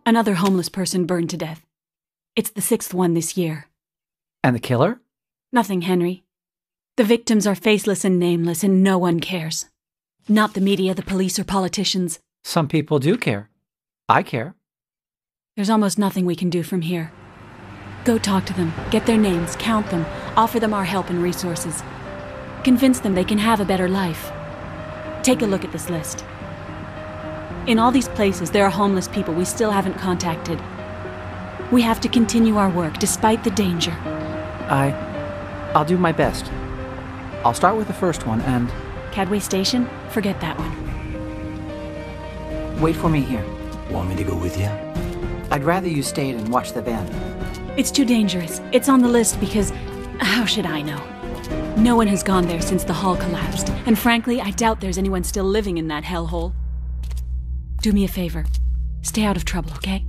Another homeless person burned to death. It's the 6th one this year. And the killer? Nothing, Henry. The victims are faceless and nameless, and no one cares. Not the media, the police, or politicians. Some people do care. I care. There's almost nothing we can do from here. Go talk to them, get their names, count them, offer them our help and resources. Convince them they can have a better life. Take a look at this list. In all these places, there are homeless people we still haven't contacted. We have to continue our work, despite the danger. I'll do my best. I'll start with the first one and... Cadway Station? Forget that one. Wait for me here. Want me to go with you? I'd rather you stayed and watched the van. It's too dangerous. It's on the list because... how should I know? No one has gone there since the hall collapsed, and frankly, I doubt there's anyone still living in that hellhole. Do me a favor. Stay out of trouble, okay?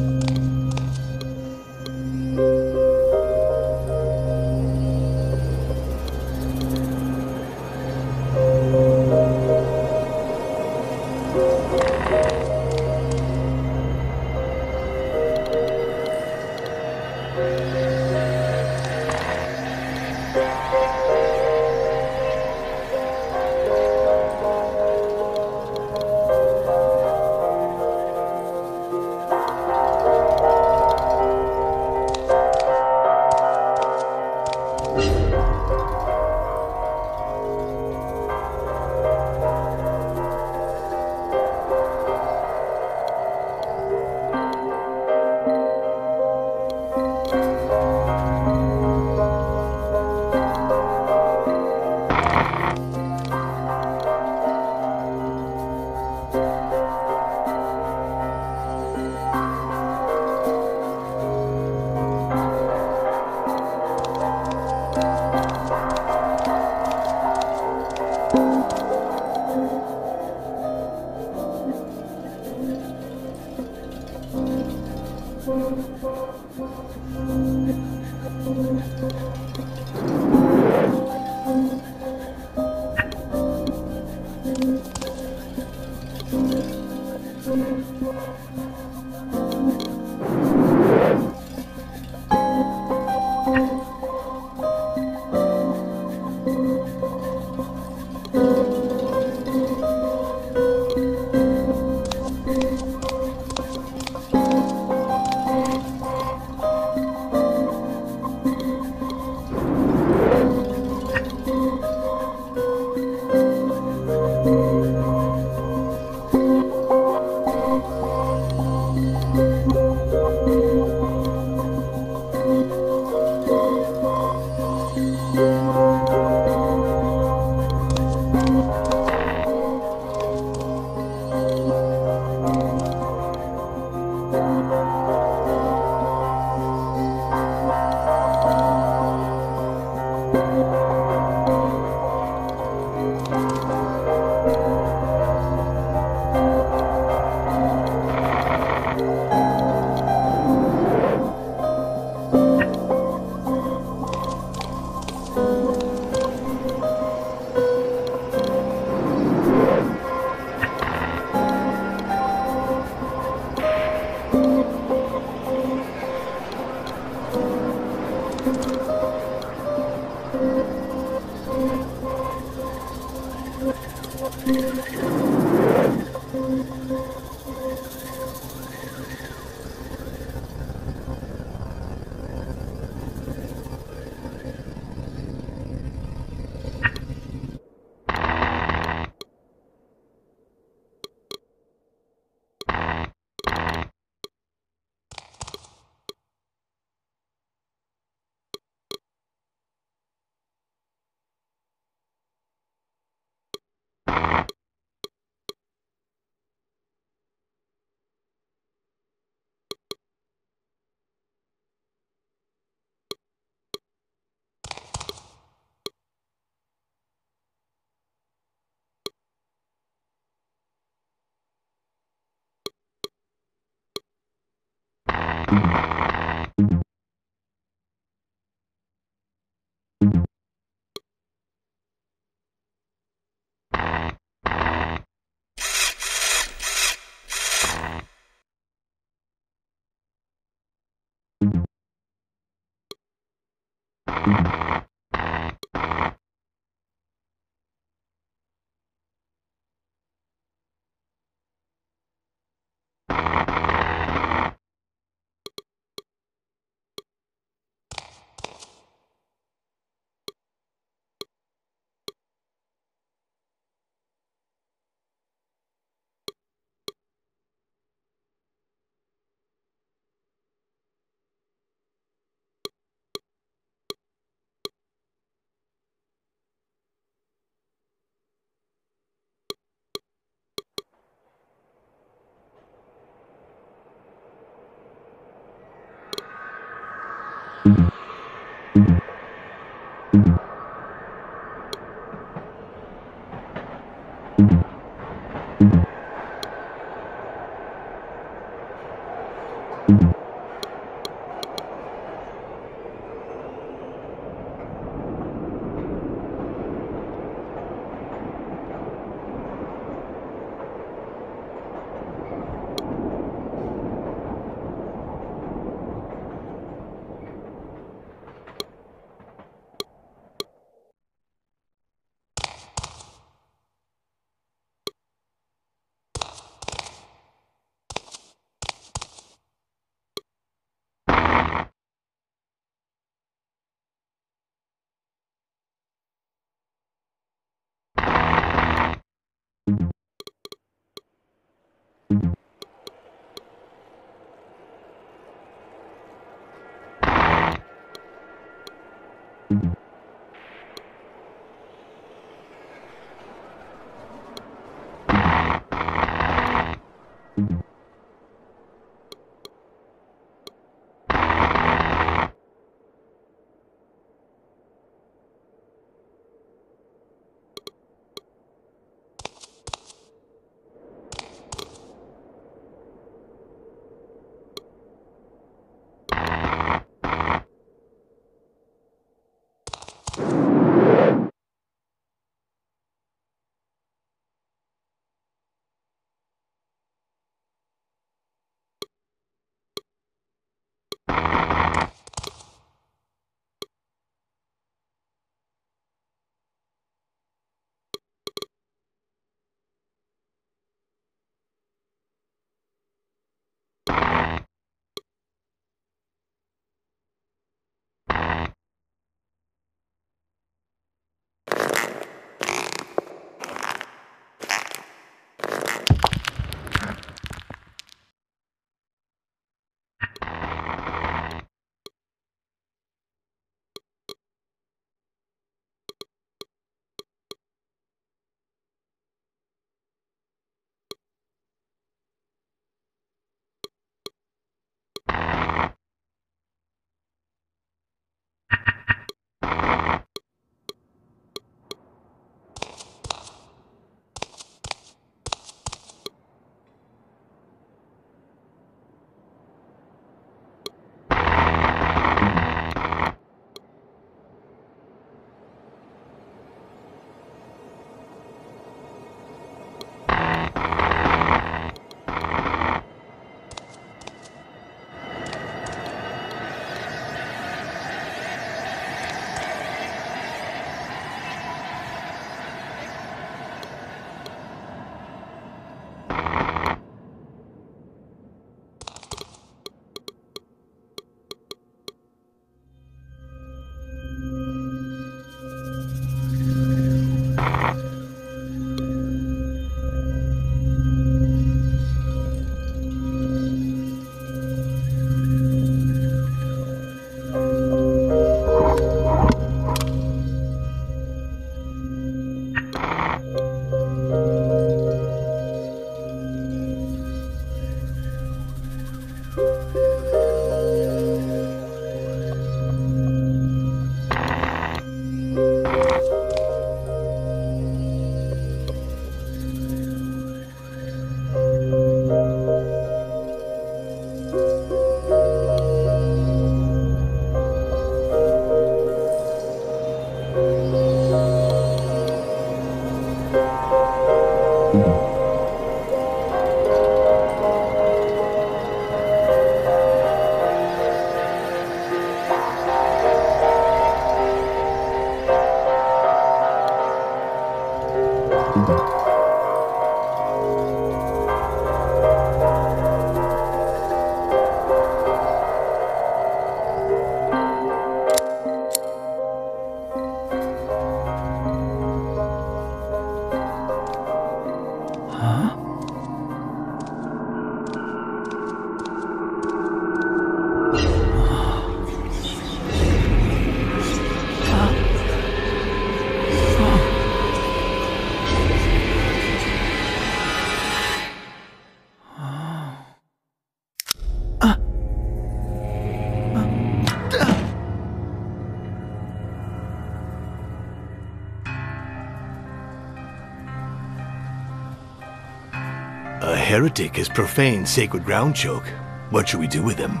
heretic has profaned sacred ground, Choke. What should we do with him?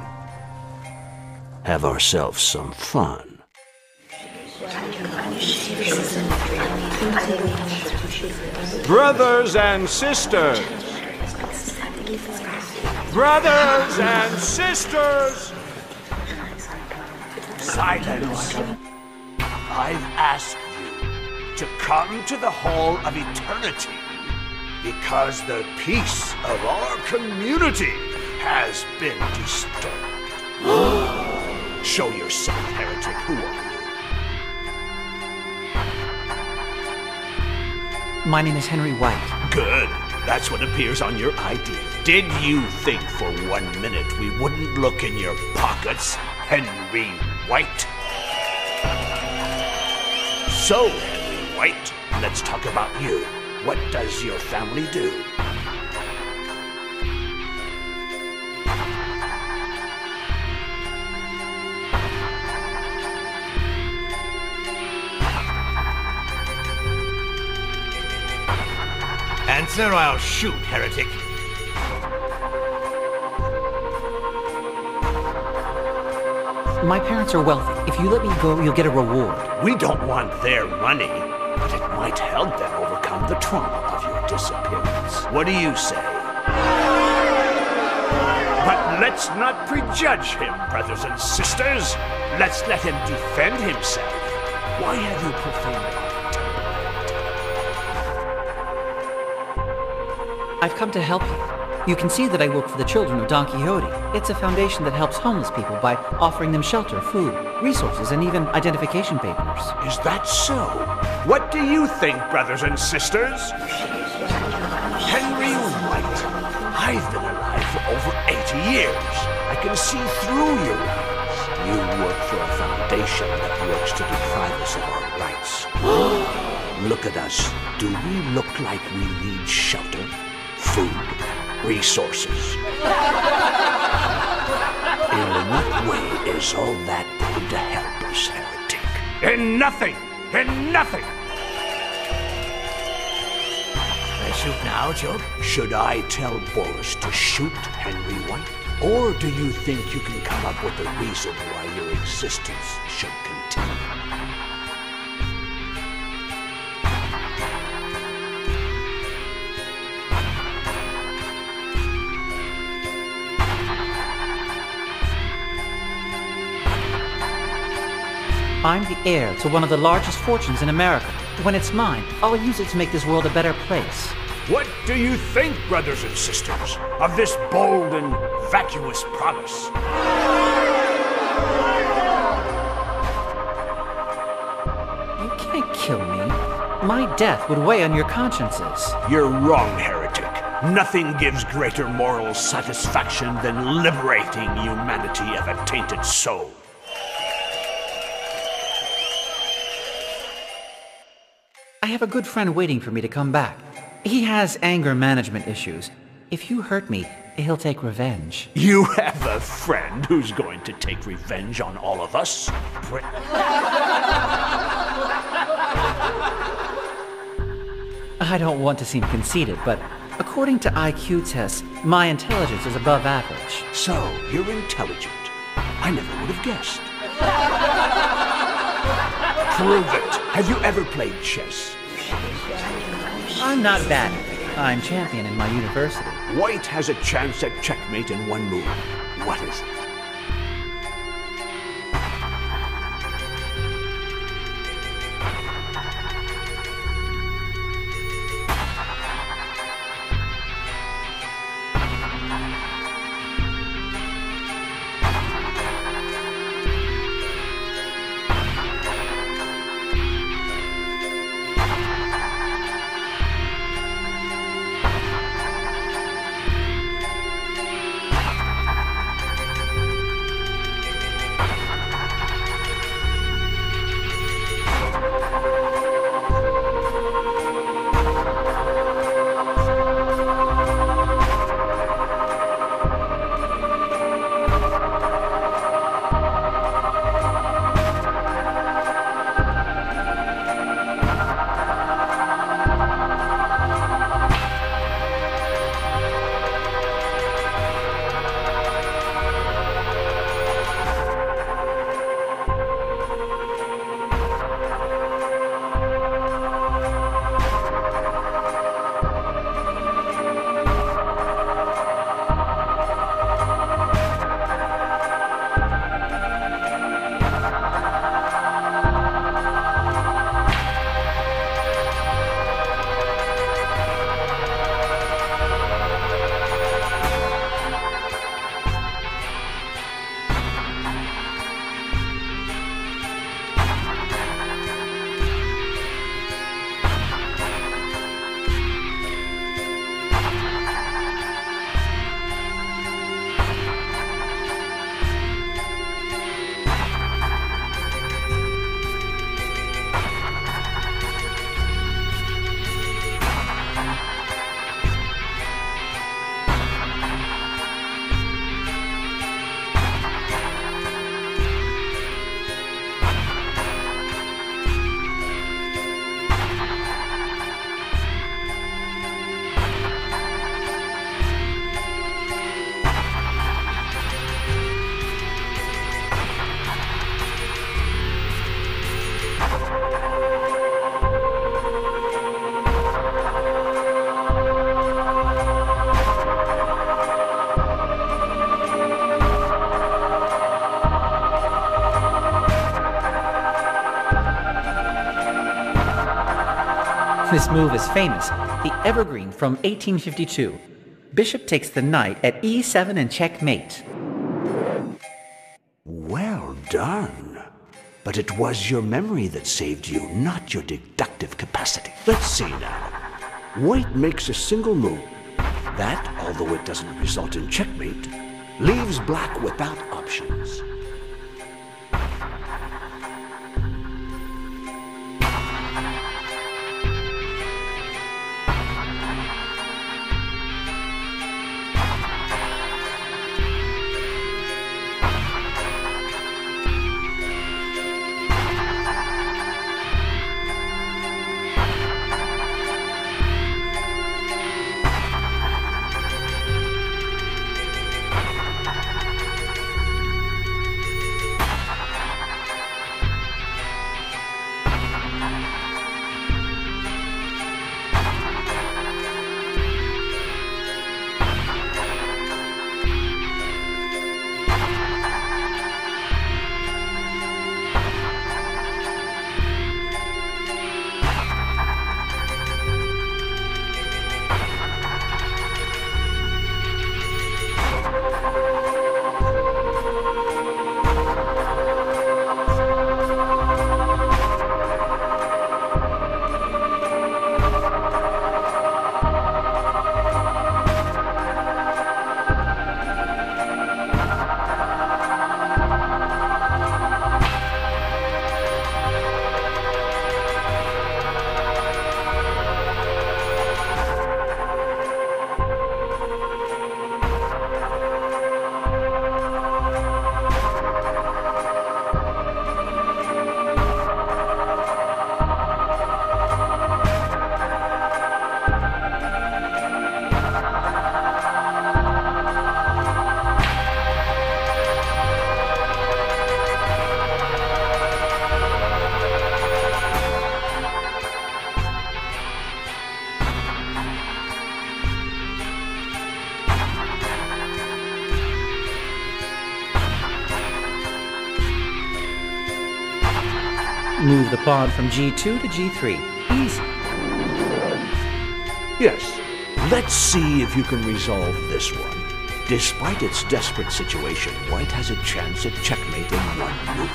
Have ourselves some fun. Brothers and sisters! Brothers and sisters! Silence! I've asked you to come to the Hall of Eternity because the peace of our community has been disturbed. Show yourself, heretic. Who are you? My name is Henry White. Good. That's what appears on your ID. Did you think for 1 minute we wouldn't look in your pockets, Henry White? So, Henry White, let's talk about you. What does your family do? Answer, I'll shoot, heretic. My parents are wealthy. If you let me go, you'll get a reward. We don't want their money, but it might help them overcome the trauma of your disappearance. What do you say? But let's not prejudge him, brothers and sisters. Let's let him defend himself. Why have you profaned our temple? I've come to help you. You can see that I work for the children of Don Quixote. It's a foundation that helps homeless people by offering them shelter, food, resources, and even identification papers. Is that so? What do you think, brothers and sisters? Henry White, I've been alive for over 80 years. I can see through your lies. You work for a foundation that works to deprive us of our rights. Look at us. Do we look like we need shelter, food, resources? In what way is all that going to help us, heretic? In nothing! In nothing! I shoot now, Choke? Should I tell Boris to shoot Henry White? Or do you think you can come up with a reason why your existence should continue? I'm the heir to one of the largest fortunes in America. When it's mine, I'll use it to make this world a better place. What do you think, brothers and sisters, of this bold and vacuous promise? You can't kill me. My death would weigh on your consciences. You're wrong, heretic. Nothing gives greater moral satisfaction than liberating humanity of a tainted soul. I have a good friend waiting for me to come back. He has anger management issues. If you hurt me, he'll take revenge. You have a friend who's going to take revenge on all of us? I don't want to seem conceited, but according to IQ tests, my intelligence is above average. So, you're intelligent. I never would have guessed. Prove it. Have you ever played chess? I'm not bad. I'm champion in my university. White has a chance at checkmate in one move. What is it? This move is famous, the Evergreen from 1852. Bishop takes the knight at e7 and checkmate. Well done. But it was your memory that saved you, not your deductive capacity. Let's see now. White makes a single move. That, although it doesn't result in checkmate, leaves black without options. Move the pawn from g2 to g3. Easy. Yes, let's see if you can resolve this one. Despite its desperate situation, White has a chance at checkmate in one move.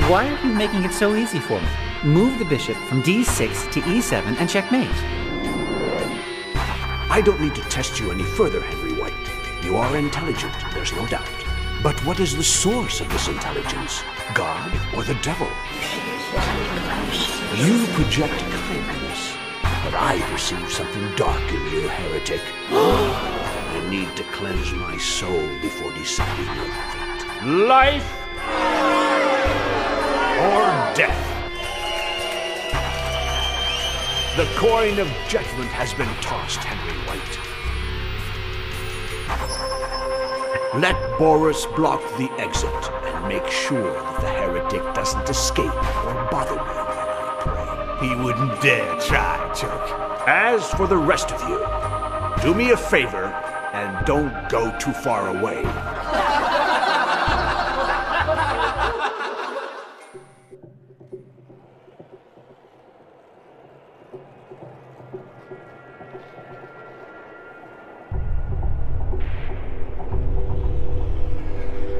Why are you making it so easy for me? Move the bishop from d6 to e7 and checkmate. I don't need to test you any further, Henry White. You are intelligent, there's no doubt. But what is the source of this intelligence? God or the devil? You project kindness, but I perceive something dark in you, heretic. I need to cleanse my soul before deciding your fate. Life or death. The coin of judgment has been tossed, Henry White. Let Boris block the exit and make sure that the heretic doesn't escape or bother me while I pray. He wouldn't dare try, Choke. As for the rest of you, do me a favor and don't go too far away.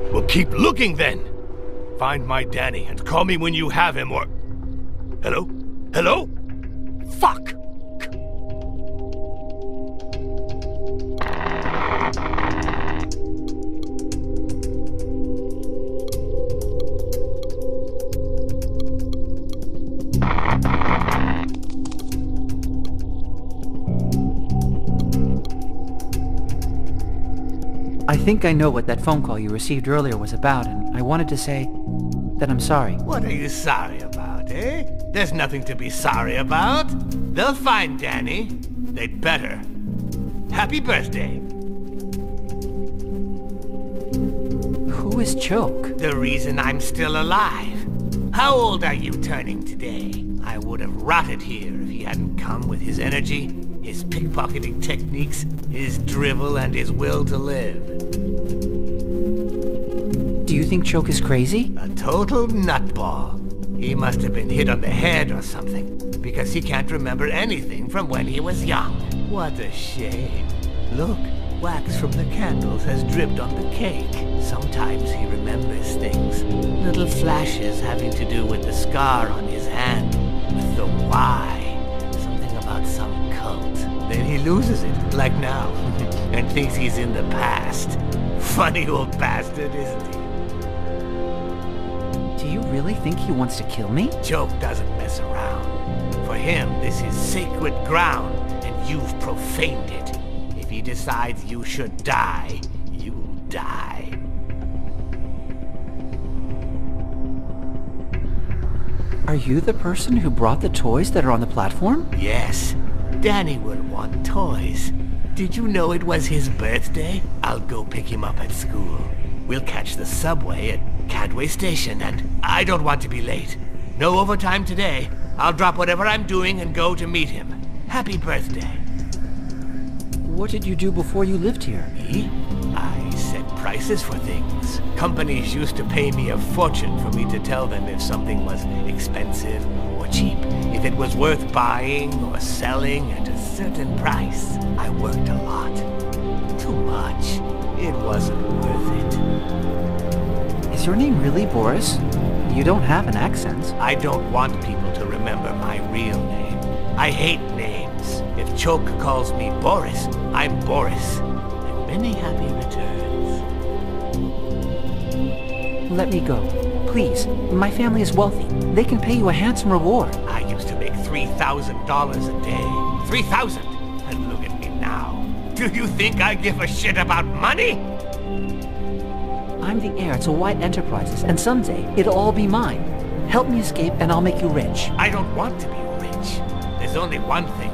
Well, keep looking then. Find my Danny and call me when you have him or... Hello? Hello? Fuck! I think I know what that phone call you received earlier was about, and I wanted to say that I'm sorry. What are you sorry about, eh? There's nothing to be sorry about. They'll find Danny. They'd better. Happy birthday. Who is Choke? The reason I'm still alive. How old are you turning today? I would have rotted here if he hadn't come with his energy, his pickpocketing techniques, his drivel, and his will to live. Do you think Choke is crazy? A total nutball. He must have been hit on the head or something, because he can't remember anything from when he was young. What a shame. Look, wax from the candles has dripped on the cake. Sometimes he remembers things. Little flashes having to do with the scar on his hand, with the Y. Something about some cult. Then he loses it, like now, and thinks he's in the past. Funny old bastard, isn't he? Do you really think he wants to kill me? Choke doesn't mess around. For him, this is sacred ground, and you've profaned it. If he decides you should die, you'll die. Are you the person who brought the toys that are on the platform? Yes. Danny will want toys. Did you know it was his birthday? I'll go pick him up at school. We'll catch the subway at Cadway Station, and I don't want to be late. No overtime today. I'll drop whatever I'm doing and go to meet him. Happy birthday. What did you do before you lived here? Me? I set prices for things. Companies used to pay me a fortune for me to tell them if something was expensive or cheap, if it was worth buying or selling at a certain price. I worked a lot. Too much. It wasn't worth it. Is your name really Boris? You don't have an accent. I don't want people to remember my real name. I hate names. If Choke calls me Boris, I'm Boris. And many happy returns. Let me go. Please. My family is wealthy. They can pay you a handsome reward. I used to make $3,000 a day. 3,000! And look at me now. Do you think I give a shit about money? I'm the heir to White Enterprises, and someday it'll all be mine. Help me escape and I'll make you rich. I don't want to be rich. There's only one thing